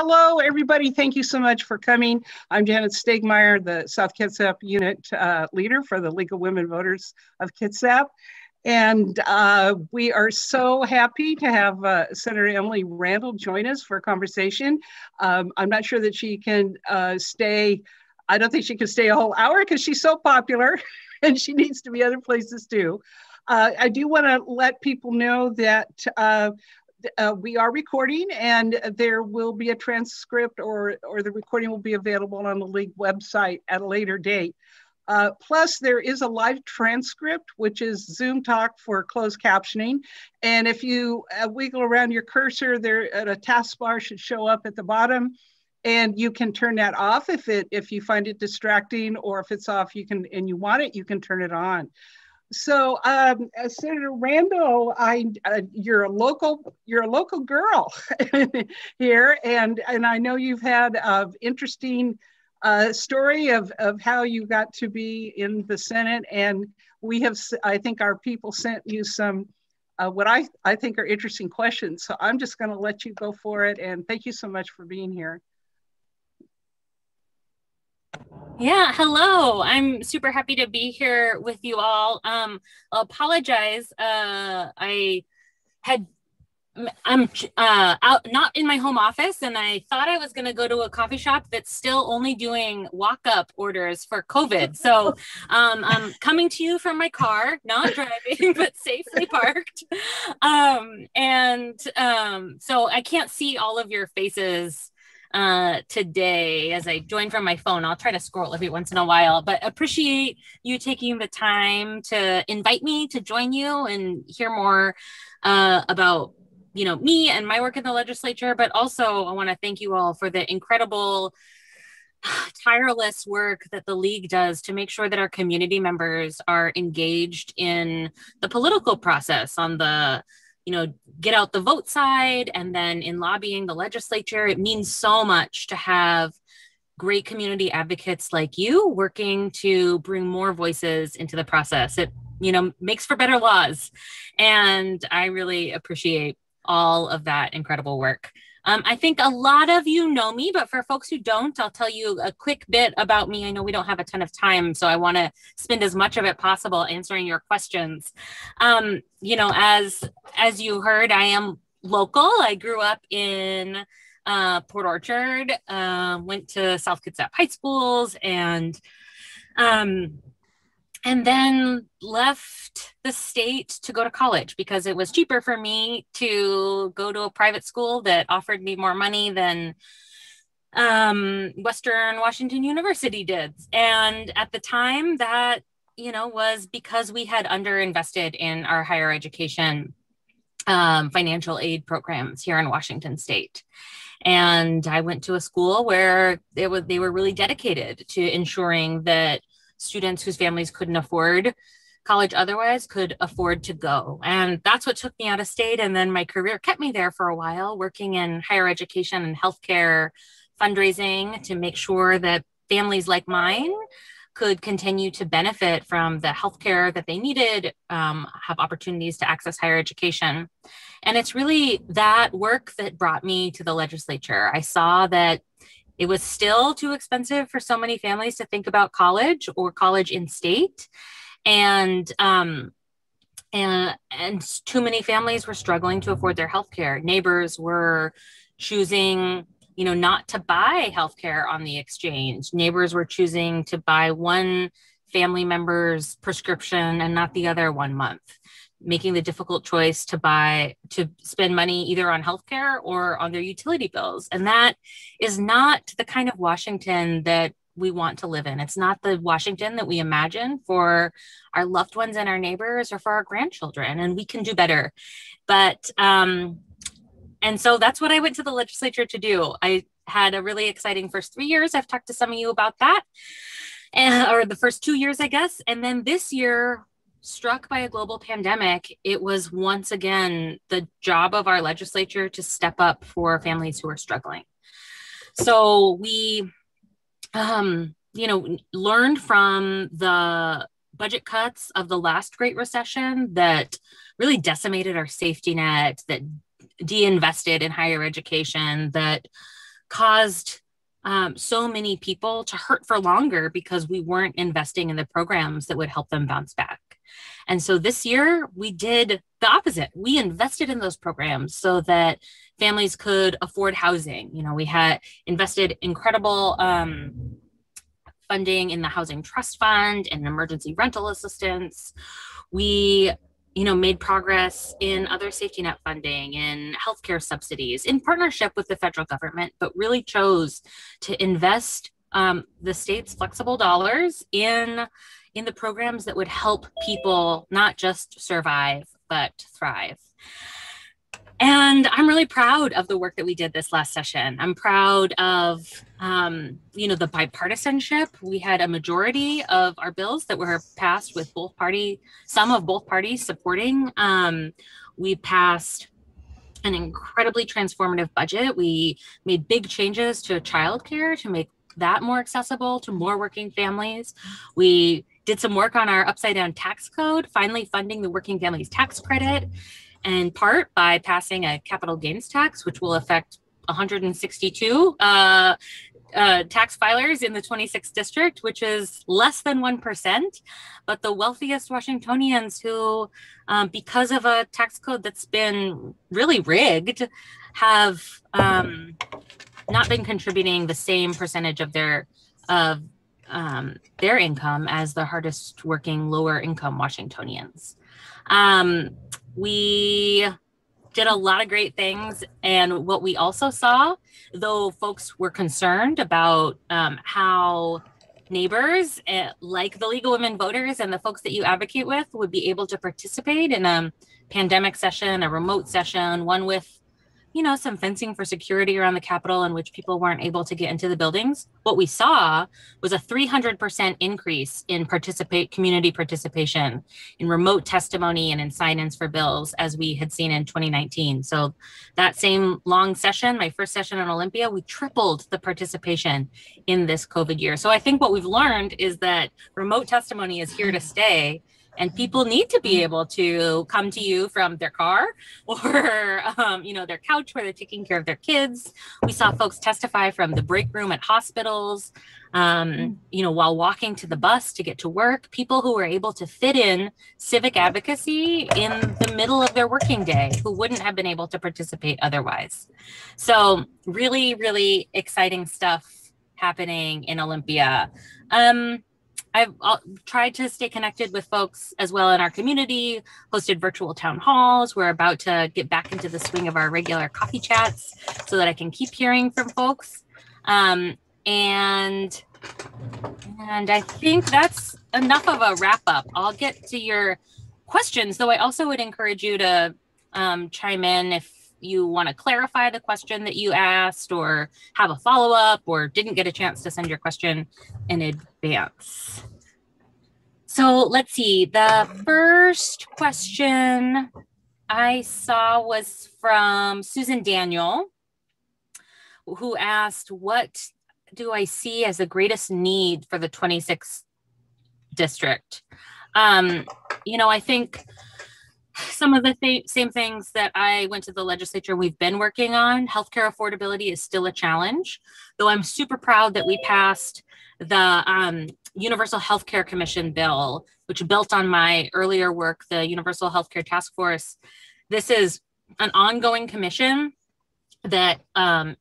Hello, everybody. Thank you so much for coming. I'm Janet Stegmeyer, the South Kitsap unit leader for the League of Women Voters of Kitsap. And we are so happy to have Senator Emily Randall join us for a conversation. I'm not sure that she can stay. I don't think she can stay a whole hour because she's so popular and she needs to be other places too. I do want to let people know that we are recording, and there will be a transcript or the recording will be available on the League website at a later date. Plus, there is a live transcript, which is Zoom talk for closed captioning. And if you wiggle around your cursor, there a taskbar should show up at the bottom, and you can turn that off if you find it distracting, or if it's off, you can and you want it, you can turn it on. So, Senator Randall, you're a local girl here, and I know you've had an interesting story of how you got to be in the Senate, and I think our people sent you some what I think are interesting questions. So I'm just going to let you go for it, and thank you so much for being here. Yeah, hello. I'm super happy to be here with you all. I'll apologize. I'm out not in my home office, and I thought I was going to go to a coffee shop that's still only doing walk-up orders for COVID. So I'm coming to you from my car, not driving, but safely parked. So I can't see all of your faces today as I join from my phone. I'll try to scroll every once in a while, but appreciate you taking the time to invite me to join you and hear more about me and my work in the legislature. But also I want to thank you all for the incredible tireless work that the League does to make sure that our community members are engaged in the political process on the get out the vote side, and then in lobbying the legislature. It means so much to have great community advocates like you working to bring more voices into the process. It, makes for better laws. And I really appreciate all of that incredible work. I think a lot of you know me, but for folks who don't, I'll tell you a quick bit about me. I know we don't have a ton of time, so I want to spend as much of it possible answering your questions. As you heard, I am local. I grew up in Port Orchard, went to South Kitsap high schools, and then left the state to go to college because it was cheaper for me to go to a private school that offered me more money than Western Washington University did. And at the time that, was because we had underinvested in our higher education financial aid programs here in Washington state. And I went to a school where they were really dedicated to ensuring that students whose families couldn't afford college otherwise could afford to go. And that's what took me out of state. And then my career kept me there for a while, working in higher education and healthcare fundraising to make sure that families like mine could continue to benefit from the healthcare that they needed, have opportunities to access higher education. And it's really that work that brought me to the legislature. I saw that it was still too expensive for so many families to think about college or college in state. And too many families were struggling to afford their healthcare. Neighbors were choosing, not to buy healthcare on the exchange. Neighbors were choosing to buy one family member's prescription and not the other 1 month, making the difficult choice to spend money either on healthcare or on their utility bills. And that is not the kind of Washington that we want to live in. It's not the Washington that we imagine for our loved ones and our neighbors or for our grandchildren, and we can do better. But, and so that's what I went to the legislature to do. I had a really exciting first 3 years. I've talked to some of you about that, or the first 2 years, I guess. And then this year, struck by a global pandemic, it was once again the job of our legislature to step up for families who are struggling. So we, learned from the budget cuts of the last Great Recession that really decimated our safety net, that de-invested in higher education, that caused so many people to hurt for longer because we weren't investing in the programs that would help them bounce back. And so this year we did the opposite. We invested in those programs so that families could afford housing. You know, we had invested incredible funding in the Housing Trust Fund and emergency rental assistance. We made progress in other safety net funding and healthcare subsidies in partnership with the federal government, but really chose to invest the state's flexible dollars in the programs that would help people not just survive, but thrive. And I'm really proud of the work that we did this last session. I'm proud of, the bipartisanship. We had a majority of our bills that were passed with some of both parties supporting. We passed an incredibly transformative budget. We made big changes to childcare to make that more accessible to more working families. We did some work on our upside down tax code, finally funding the working families tax credit, in part by passing a capital gains tax, which will affect 162 tax filers in the 26th district, which is less than 1%. But the wealthiest Washingtonians who, because of a tax code that's been really rigged, have not been contributing the same percentage of their income as the hardest working lower income Washingtonians. We did a lot of great things. And what we also saw, though folks were concerned about how neighbors like the League of Women Voters and the folks that you advocate with would be able to participate in a pandemic session, a remote session, one with some fencing for security around the Capitol in which people weren't able to get into the buildings. What we saw was a 300% increase in community participation, in remote testimony and in sign-ins for bills as we had seen in 2019. So that same long session, my first session in Olympia, we tripled the participation in this COVID year. So I think what we've learned is that remote testimony is here to stay. And people need to be able to come to you from their car or, their couch where they're taking care of their kids. We saw folks testify from the break room at hospitals, while walking to the bus to get to work. People who were able to fit in civic advocacy in the middle of their working day who wouldn't have been able to participate otherwise. So really, really exciting stuff happening in Olympia. I've tried to stay connected with folks as well in our community, hosted virtual town halls. We're about to get back into the swing of our regular coffee chats so that I can keep hearing from folks. And I think that's enough of a wrap up. I'll get to your questions, though I also would encourage you to chime in if you want to clarify the question that you asked or have a follow-up or didn't get a chance to send your question in advance. So let's see, the first question I saw was from Susan Daniel, who asked, what do I see as the greatest need for the 26th district? I think some of the same things that I went to the legislature we've been working on. Healthcare affordability is still a challenge, though I'm super proud that we passed the Universal Healthcare Commission bill, which built on my earlier work, the Universal Healthcare Task Force. This is an ongoing commission that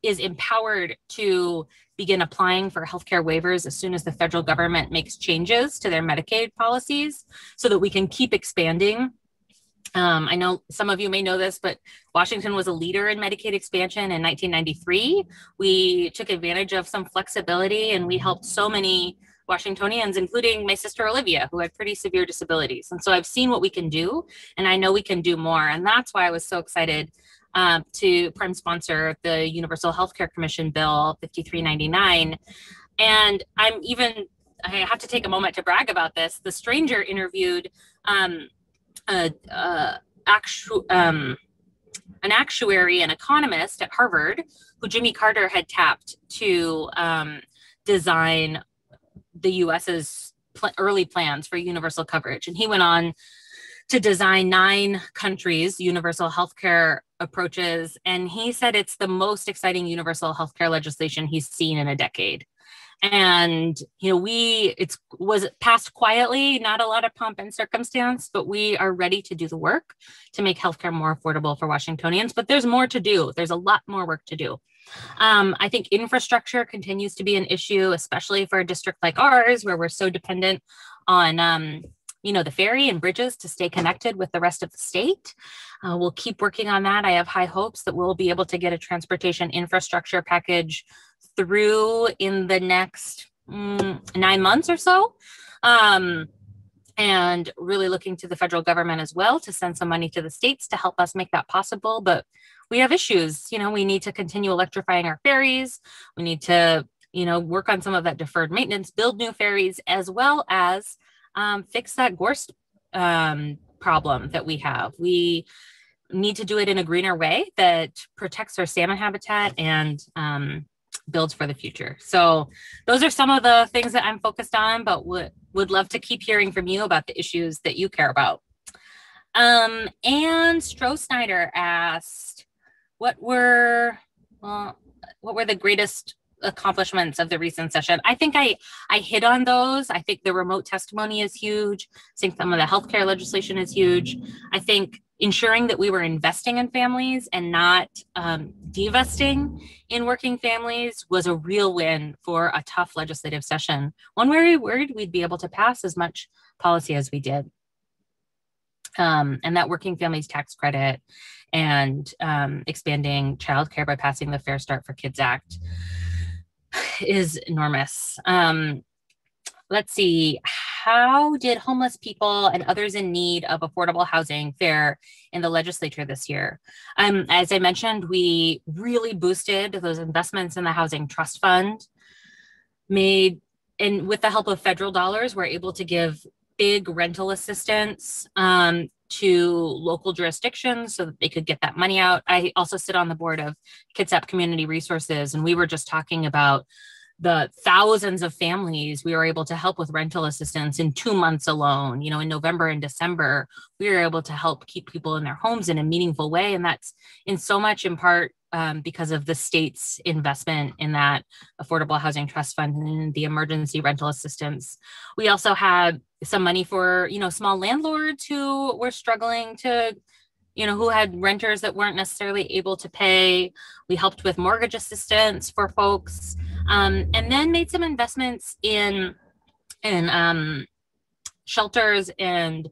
is empowered to begin applying for healthcare waivers as soon as the federal government makes changes to their Medicaid policies so that we can keep expanding. I know some of you may know this, but Washington was a leader in Medicaid expansion in 1993. We took advantage of some flexibility and we helped so many Washingtonians, including my sister Olivia, who had pretty severe disabilities. And so I've seen what we can do, and I know we can do more. And that's why I was so excited to prime sponsor the Universal Healthcare Commission Bill 5399. And I have to take a moment to brag about this. The Stranger interviewed an actuary and economist at Harvard who Jimmy Carter had tapped to design the US's early plans for universal coverage. And he went on to design 9 countries' universal healthcare approaches. And he said it's the most exciting universal healthcare legislation he's seen in a decade. And, it was passed quietly, not a lot of pomp and circumstance, but we are ready to do the work to make healthcare more affordable for Washingtonians. But there's more to do. There's a lot more work to do. I think infrastructure continues to be an issue, especially for a district like ours, where we're so dependent on, the ferry and bridges to stay connected with the rest of the state. We'll keep working on that. I have high hopes that we'll be able to get a transportation infrastructure package through in the next 9 months or so. And really looking to the federal government as well to send some money to the states to help us make that possible. But we have issues. We need to continue electrifying our ferries. We need to, work on some of that deferred maintenance, build new ferries, as well as fix that gorse problem that we have. We need to do it in a greener way that protects our salmon habitat and builds for the future. So those are some of the things that I'm focused on, but would love to keep hearing from you about the issues that you care about. And Stroh-Snyder asked, what were the greatest accomplishments of the recent session? I think I hit on those. I think the remote testimony is huge. I think some of the healthcare legislation is huge. I think ensuring that we were investing in families and not divesting in working families was a real win for a tough legislative session. One where we worried we'd be able to pass as much policy as we did. And that working families tax credit and expanding childcare by passing the Fair Start for Kids Act is enormous. Let's see, how did homeless people and others in need of affordable housing fare in the legislature this year? As I mentioned, we really boosted those investments in the Housing Trust Fund, and with the help of federal dollars, we're able to give big rental assistance to local jurisdictions so that they could get that money out. I also sit on the board of Kitsap Community Resources, and we were just talking about the thousands of families we were able to help with rental assistance in 2 months alone. In November and December, we were able to help keep people in their homes in a meaningful way. And that's in so much in part because of the state's investment in that Affordable Housing Trust Fund and the emergency rental assistance. We also had some money for, small landlords who were struggling to, who had renters that weren't necessarily able to pay. We helped with mortgage assistance for folks, and then made some investments in shelters and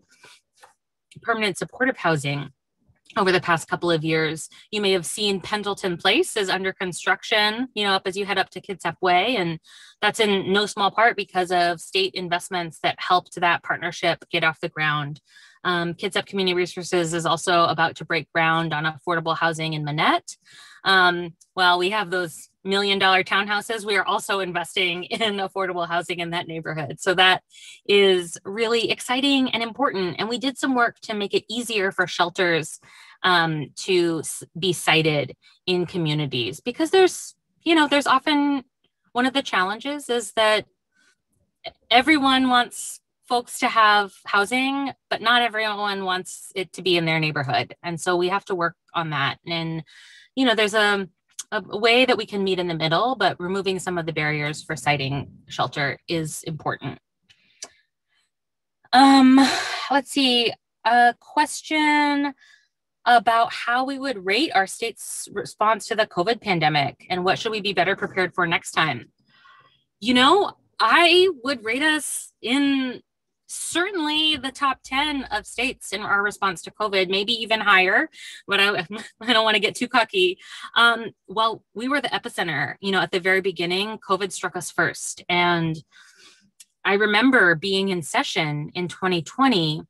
permanent supportive housing over the past couple of years. You may have seen Pendleton Place is under construction, up as you head up to Kitsap Way. And that's in no small part because of state investments that helped that partnership get off the ground. Kitsap Community Resources is also about to break ground on affordable housing in Manette. While we have those $1 million townhouses, we are also investing in affordable housing in that neighborhood. So that is really exciting and important. And we did some work to make it easier for shelters to be sited in communities, because there's often one of the challenges is that everyone wants folks to have housing, but not everyone wants it to be in their neighborhood. And so we have to work on that. And, there's a way that we can meet in the middle, but removing some of the barriers for siting shelter is important. Let's see, a question about how we would rate our state's response to the COVID pandemic and what should we be better prepared for next time. I would rate us in certainly the top 10 of states in our response to COVID, maybe even higher, but I don't want to get too cocky. Well, we were the epicenter, at the very beginning. COVID struck us first. And I remember being in session in 2020,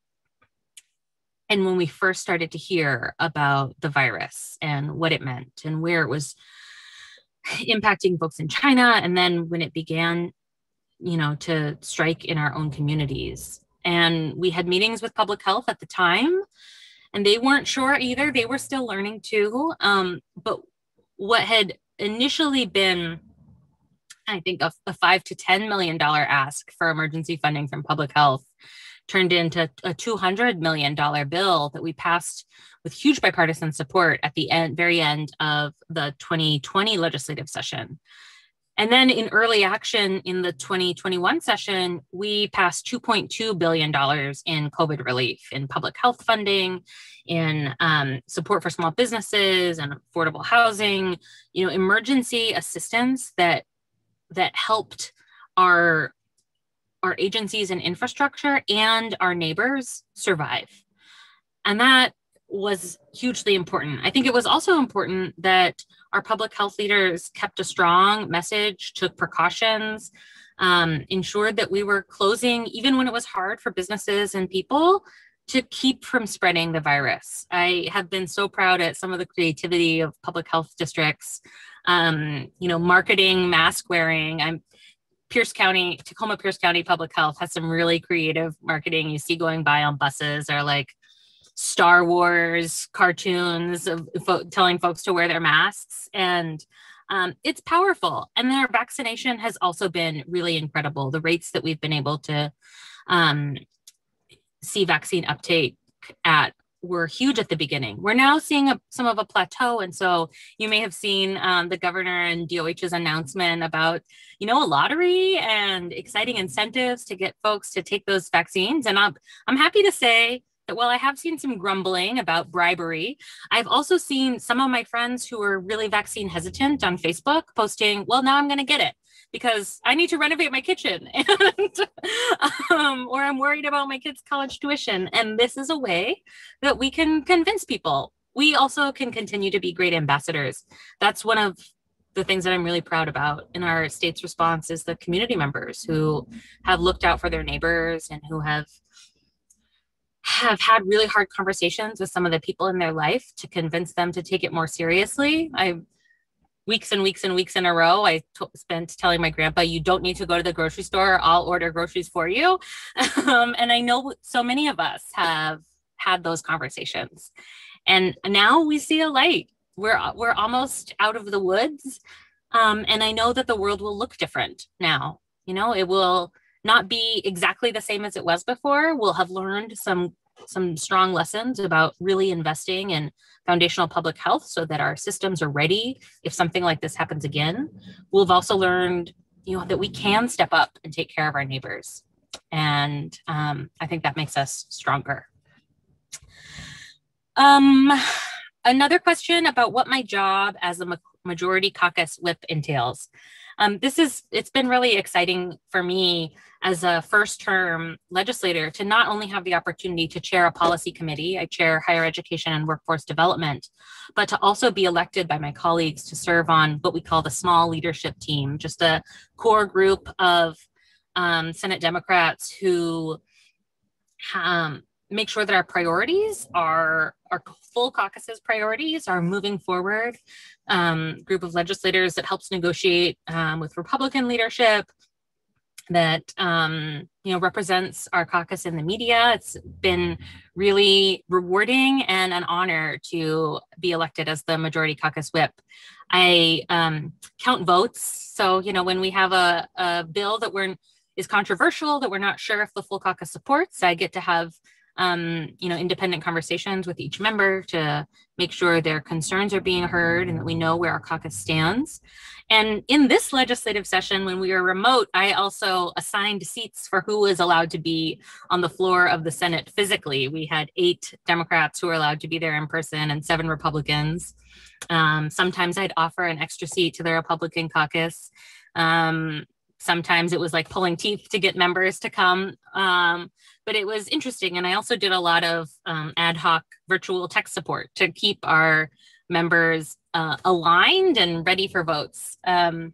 and when we first started to hear about the virus and what it meant and where it was impacting folks in China, and then when it began to strike in our own communities. And we had meetings with public health at the time, and they weren't sure either. They were still learning too. But what had initially been, I think, a $5 to $10 million ask for emergency funding from public health turned into a $200 million bill that we passed with huge bipartisan support at the very end of the 2020 legislative session. And then in early action in the 2021 session, we passed $2.2 billion in COVID relief, in public health funding, in support for small businesses and affordable housing, emergency assistance that helped our agencies and infrastructure and our neighbors survive. And that was hugely important. I think it was also important that our public health leaders kept a strong message, took precautions, ensured that we were closing, even when it was hard for businesses and people, to keep from spreading the virus. I have been so proud at some of the creativity of public health districts, marketing, mask wearing. Tacoma Pierce County Public Health has some really creative marketing you see going by on buses, or like Star Wars cartoons of telling folks to wear their masks. And it's powerful. And their vaccination has also been really incredible. The rates that we've been able to see vaccine uptake at were huge at the beginning. We're now seeing some of a plateau. And so you may have seen the governor and DOH's announcement about, a lottery and exciting incentives to get folks to take those vaccines. And I'm happy to say that while I have seen some grumbling about bribery, I've also seen some of my friends who are really vaccine hesitant on Facebook posting, well, now I'm going to get it because I need to renovate my kitchen, or I'm worried about my kids' college tuition. And this is a way that we can convince people. We also can continue to be great ambassadors. That's one of the things that I'm really proud about in our state's response, is the community members who have looked out for their neighbors and who have had really hard conversations with some of the people in their life to convince them to take it more seriously. Weeks and weeks and weeks in a row, I spent telling my grandpa, you don't need to go to the grocery store. I'll order groceries for you. And I know so many of us have had those conversations. And now we see a light. We're almost out of the woods. And I know that the world will look different now. It will not be exactly the same as it was before. We'll have learned some strong lessons about really investing in foundational public health so that our systems are ready if something like this happens again. We'll have also learned, that we can step up and take care of our neighbors. And I think that makes us stronger. Another question about what my job as a majority caucus whip entails. It's been really exciting for me as a first-term legislator to not only have the opportunity to chair a policy committee, I chair higher education and workforce development, but to also be elected by my colleagues to serve on what we call the small leadership team, just a core group of Senate Democrats who make sure that our priorities our full caucus's priorities are moving forward. Group of legislators that helps negotiate with Republican leadership, that represents our caucus in the media. It's been really rewarding and an honor to be elected as the majority caucus whip. I count votes. So when we have a bill that is controversial, that we're not sure if the full caucus supports, I get to have independent conversations with each member to make sure their concerns are being heard and that we know where our caucus stands. And in this legislative session, when we were remote, I also assigned seats for who was allowed to be on the floor of the Senate physically. We had 8 Democrats who were allowed to be there in person and 7 Republicans. Sometimes I'd offer an extra seat to the Republican caucus. Sometimes it was like pulling teeth to get members to come. But it was interesting. And I also did a lot of ad hoc virtual tech support to keep our members aligned and ready for votes. I'm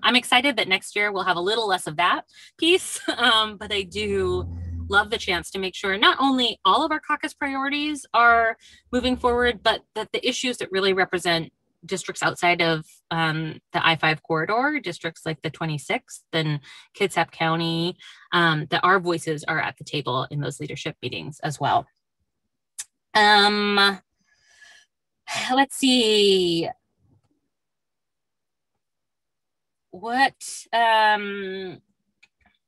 excited that next year we'll have a little less of that piece, but I do love the chance to make sure not only all of our caucus priorities are moving forward, but that the issues that really represent districts outside of the I-5 corridor, districts like the 26th and Kitsap County, that our voices are at the table in those leadership meetings as well. Let's see. What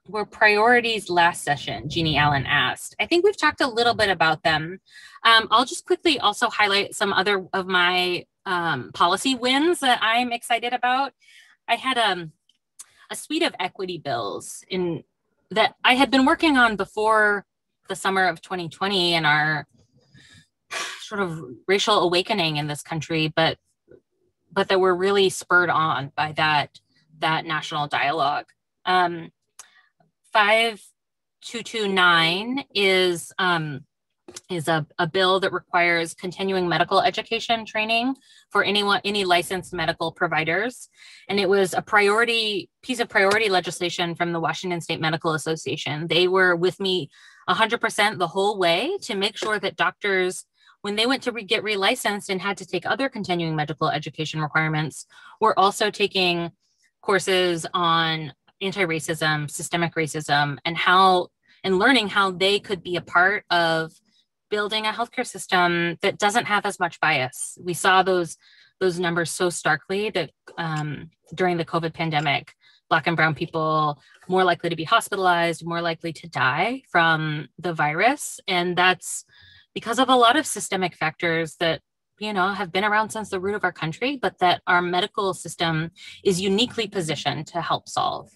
were priorities last session? Jeannie Allen asked. I think we've talked a little bit about them. I'll just quickly also highlight some other of my policy wins that I'm excited about. I had a suite of equity bills that I had been working on before the summer of 2020 and our sort of racial awakening in this country, but that were really spurred on by that national dialogue. 5229 is a bill that requires continuing medical education training for any licensed medical providers. And it was a piece of priority legislation from the Washington State Medical Association. They were with me 100% the whole way to make sure that doctors, when they went to get relicensed and had to take other continuing medical education requirements, were also taking courses on anti-racism, systemic racism, and learning how they could be a part of building a healthcare system that doesn't have as much bias. We saw those numbers so starkly that during the COVID pandemic, Black and brown people more likely to be hospitalized, more likely to die from the virus. And that's because of a lot of systemic factors that, have been around since the root of our country, but that our medical system is uniquely positioned to help solve.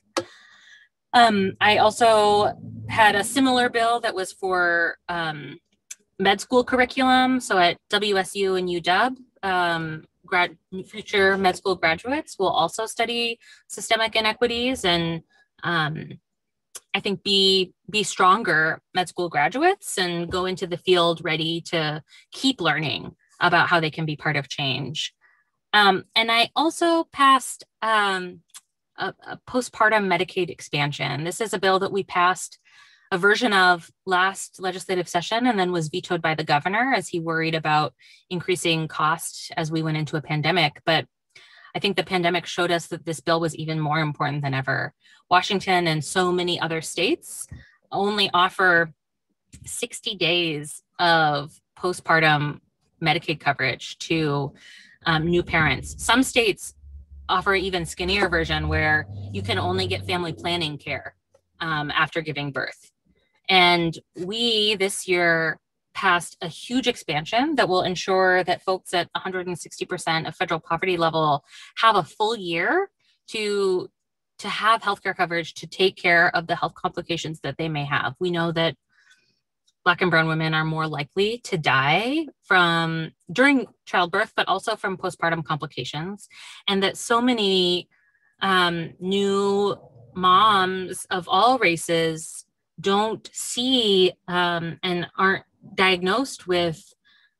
I also had a similar bill that was for med school curriculum. So at WSU and UW, future med school graduates will also study systemic inequities and I think be stronger med school graduates and go into the field ready to keep learning about how they can be part of change. And I also passed a postpartum Medicaid expansion. This is a bill that we passed a version of last legislative session and then was vetoed by the governor as he worried about increasing costs as we went into a pandemic. But I think the pandemic showed us that this bill was even more important than ever. Washington and so many other states only offer 60 days of postpartum Medicaid coverage to new parents. Some states offer an even skinnier version where you can only get family planning care after giving birth. And we this year passed a huge expansion that will ensure that folks at 160% of federal poverty level have a full year to have healthcare coverage to take care of the health complications that they may have. We know that Black and brown women are more likely to die during childbirth, but also from postpartum complications, and that so many new moms of all races don't see and aren't diagnosed with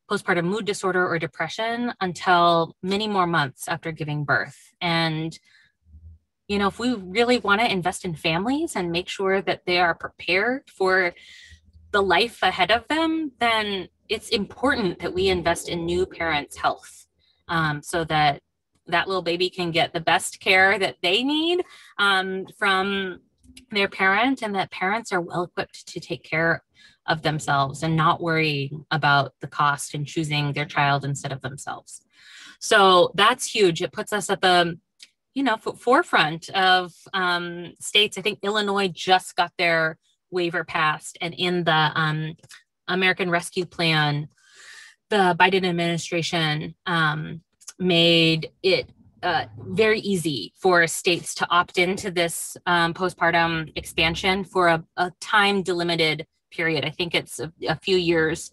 postpartum mood disorder or depression until many more months after giving birth. And if we really want to invest in families and make sure that they are prepared for the life ahead of them, then it's important that we invest in new parents' health so that little baby can get the best care that they need from their parent, and that parents are well equipped to take care of themselves and not worry about the cost in choosing their child instead of themselves. So that's huge. It puts us at the forefront of states. I think Illinois just got their waiver passed, and in the American Rescue Plan, the Biden administration made it very easy for states to opt into this postpartum expansion for a time delimited period. I think it's a few years.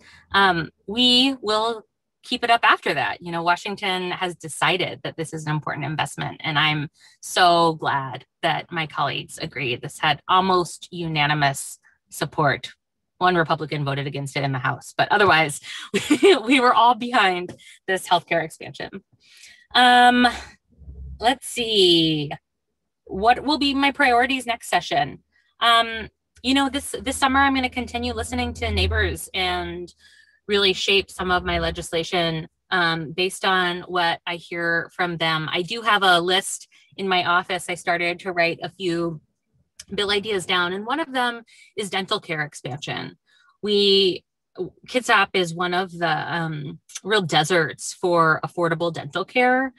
We will keep it up after that. Washington has decided that this is an important investment, and I'm so glad that my colleagues agreed. This had almost unanimous support. One Republican voted against it in the House, but otherwise we were all behind this healthcare expansion. Let's see, what will be my priorities next session? This summer I'm going to continue listening to neighbors and really shape some of my legislation based on what I hear from them. I do have a list in my office. I started to write a few bill ideas down, and one of them is dental care expansion. Kitsap is one of the real deserts for affordable dental care.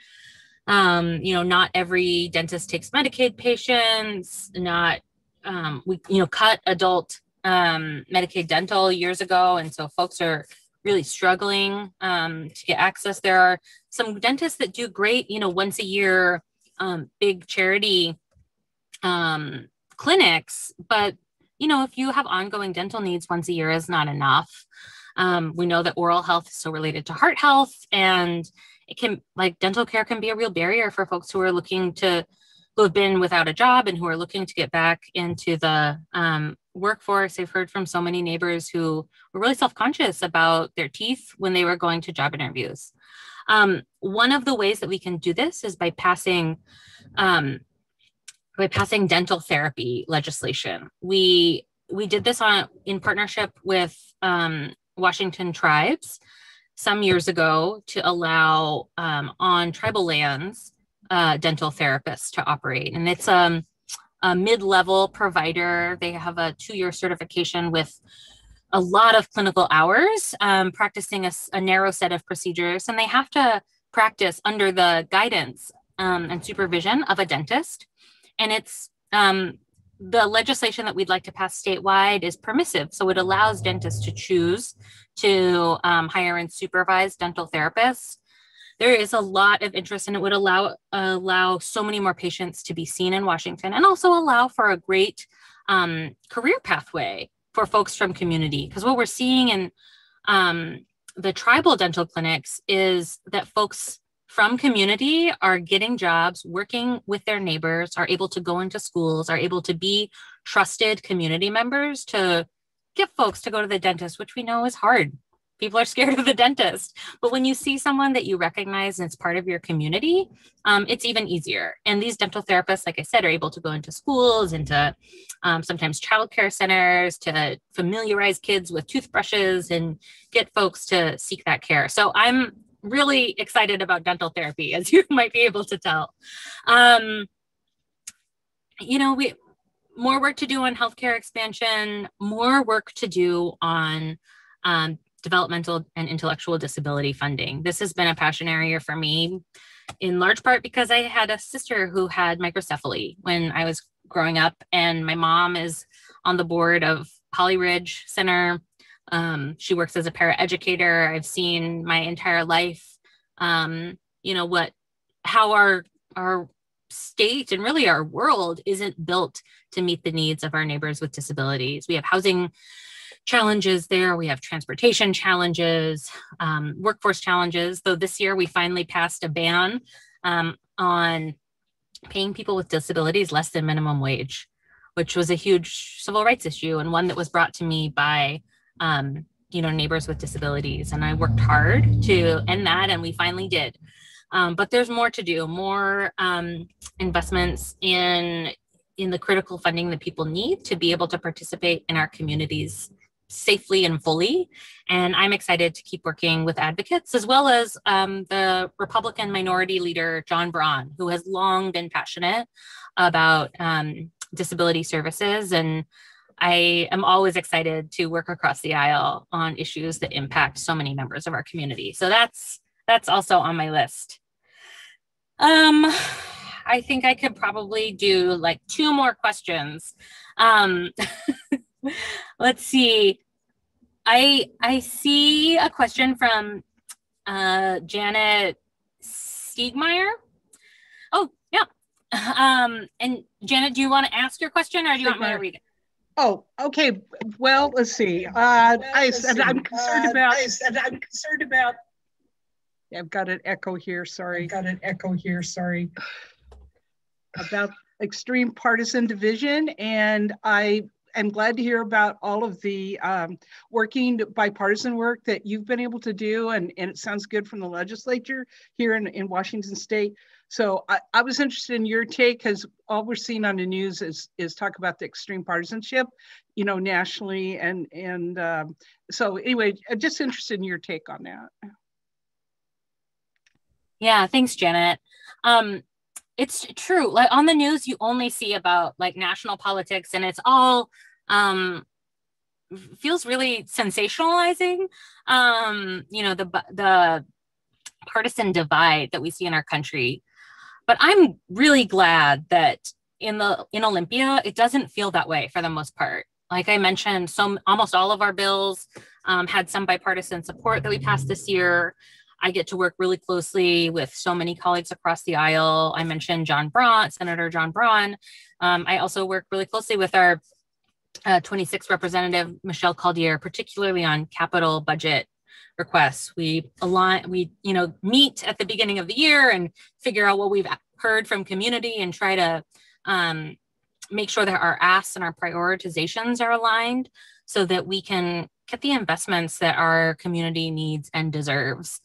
Not every dentist takes Medicaid patients. Not we cut adult Medicaid dental years ago, and so folks are really struggling to get access. There are some dentists that do great, once a year, big charity clinics, but if you have ongoing dental needs, once a year is not enough. We know that oral health is so related to heart health, and it can, dental care can be a real barrier for folks who have been without a job and who are looking to get back into the workforce. I've heard from so many neighbors who were really self-conscious about their teeth when they were going to job interviews. One of the ways that we can do this is by passing dental therapy legislation. We did this in partnership with Washington tribes some years ago to allow on tribal lands dental therapists to operate. And it's a mid-level provider. They have a 2-year certification with a lot of clinical hours, practicing a narrow set of procedures, and they have to practice under the guidance and supervision of a dentist. And it's the legislation that we'd like to pass statewide is permissive. So it allows dentists to choose to hire and supervise dental therapists. There is a lot of interest, and it would allow so many more patients to be seen in Washington, and also allow for a great career pathway for folks from community. Because what we're seeing in the tribal dental clinics is that folks from community are getting jobs, working with their neighbors, are able to go into schools, are able to be trusted community members to get folks to go to the dentist, which we know is hard. People are scared of the dentist. But when you see someone that you recognize and it's part of your community, it's even easier. And these dental therapists, like I said, are able to go into schools, into sometimes childcare centers, to familiarize kids with toothbrushes and get folks to seek that care. So I'm really excited about dental therapy, as you might be able to tell. We more work to do on healthcare expansion, more work to do on developmental and intellectual disability funding. This has been a passion area for me, in large part because I had a sister who had microcephaly when I was growing up, and my mom is on the board of Holly Ridge Center. She works as a paraeducator. I've seen my entire life, how our state and really our world isn't built to meet the needs of our neighbors with disabilities. We have housing challenges there. We have transportation challenges, workforce challenges. Though this year we finally passed a ban on paying people with disabilities less than minimum wage, which was a huge civil rights issue, and one that was brought to me by neighbors with disabilities. And I worked hard to end that, and we finally did. But there's more to do, more investments in the critical funding that people need to be able to participate in our communities safely and fully. And I'm excited to keep working with advocates, as well as the Republican Minority Leader, John Braun, who has long been passionate about disability services. And I am always excited to work across the aisle on issues that impact so many members of our community. So that's also on my list. I think I could probably do like 2 more questions. Let's see. I see a question from Janet Stiegmeyer. Oh, yeah. And Janet, do you want to ask your question, or do you want me to read it? Oh, okay. Well, let's see. I'm concerned about. I've got an echo here. Sorry. About extreme partisan division, and I am glad to hear about all of the working bipartisan work that you've been able to do, and it sounds good from the legislature here in Washington State. So I was interested in your take, because all we're seeing on the news is talk about the extreme partisanship, nationally, and so anyway, just interested in your take on that. Yeah, thanks, Janet. It's true. Like on the news, you only see about like national politics, and it's all feels really sensationalizing. The partisan divide that we see in our country. But I'm really glad that in Olympia, it doesn't feel that way for the most part. Like I mentioned, almost all of our bills had some bipartisan support that we passed this year. I get to work really closely with so many colleagues across the aisle. I mentioned Senator John Braun. I also work really closely with our 26th Representative Michelle Caldier, particularly on capital budget requests. We meet at the beginning of the year and figure out what we've heard from community and try to make sure that our asks and our prioritizations are aligned so that we can get the investments that our community needs and deserves.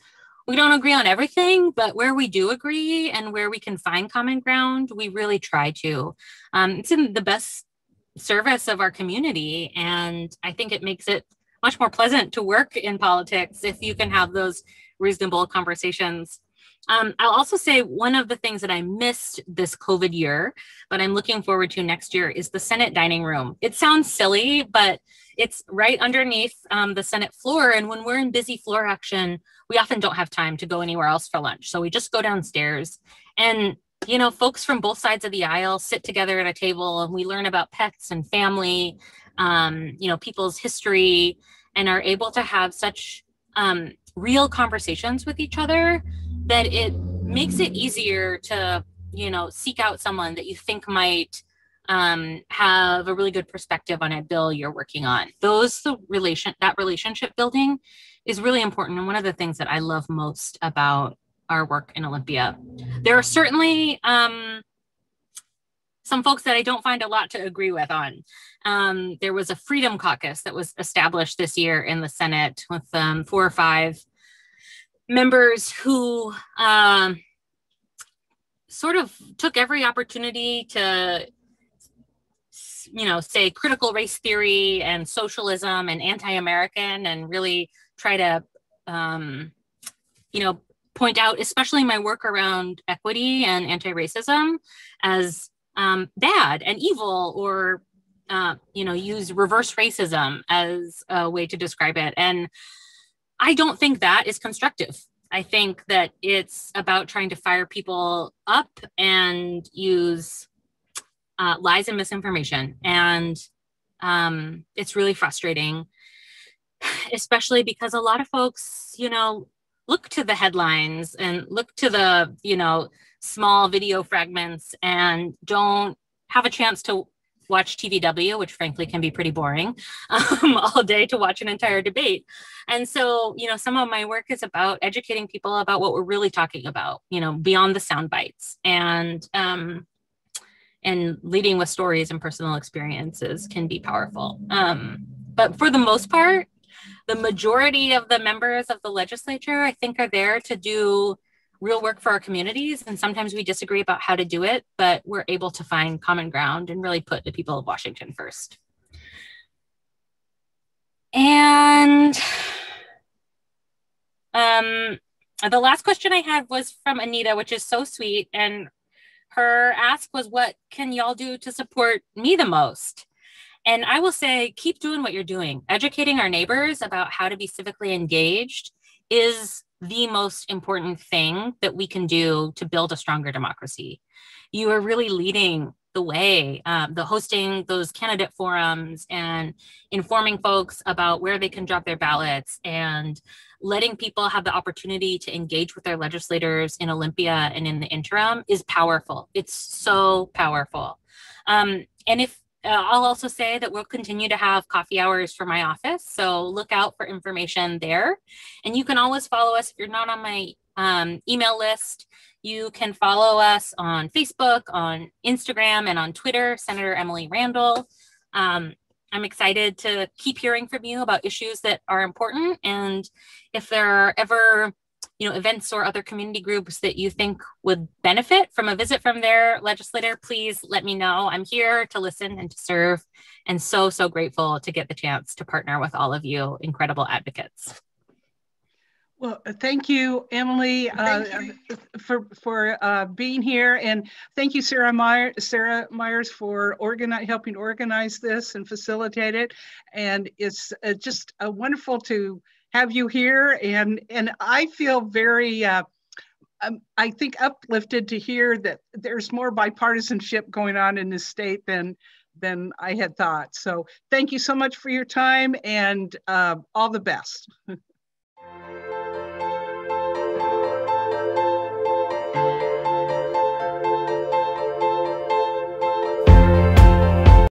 We don't agree on everything, but where we do agree and where we can find common ground, we really try to. It's in the best service of our community. And I think it makes it much more pleasant to work in politics if you can have those reasonable conversations. I'll also say one of the things that I missed this COVID year, but I'm looking forward to next year, is the Senate dining room. It sounds silly, but it's right underneath the Senate floor. And when we're in busy floor action, we often don't have time to go anywhere else for lunch. So we just go downstairs and, folks from both sides of the aisle sit together at a table and we learn about pets and family, people's history, and are able to have such real conversations with each other that it makes it easier to, seek out someone that you think might have a really good perspective on a bill you're working on. That relationship building is really important. And one of the things that I love most about our work in Olympia. There are certainly some folks that I don't find a lot to agree with on. There was a Freedom Caucus that was established this year in the Senate with 4 or 5 members who sort of took every opportunity to, say critical race theory and socialism and anti-American, and really try to, point out, especially my work around equity and anti-racism, as bad and evil, or, use reverse racism as a way to describe it. And I don't think that is constructive. I think that it's about trying to fire people up and use lies and misinformation. And it's really frustrating, especially because a lot of folks, look to the headlines and look to the, small video fragments and don't have a chance to watch TVW, which frankly can be pretty boring, all day to watch an entire debate. And so, some of my work is about educating people about what we're really talking about, beyond the sound bites, and leading with stories and personal experiences can be powerful. But for the most part, the majority of the members of the legislature, I think, are there to do real work for our communities. And sometimes we disagree about how to do it, but we're able to find common ground and really put the people of Washington first. And the last question I had was from Anita, which is so sweet. And her ask was, what can y'all do to support me the most? And I will say, keep doing what you're doing. Educating our neighbors about how to be civically engaged is the most important thing that we can do to build a stronger democracy. You are really leading the way, the hosting those candidate forums and informing folks about where they can drop their ballots and letting people have the opportunity to engage with their legislators in Olympia and in the interim is powerful. It's so powerful. And if I'll also say that we'll continue to have coffee hours for my office. So look out for information there. And you can always follow us if you're not on my email list. You can follow us on Facebook, on Instagram, and on Twitter, Senator Emily Randall. I'm excited to keep hearing from you about issues that are important. And if there are ever events or other community groups that you think would benefit from a visit from their legislator, please let me know. I'm here to listen and to serve, and so, so grateful to get the chance to partner with all of you incredible advocates. Well, thank you, Emily, for being here, and thank you, Sarah Myers, for helping organize this and facilitate it. And it's just wonderful to have you here, and I feel very I think uplifted to hear that there's more bipartisanship going on in this state than I had thought. So thank you so much for your time, and all the best.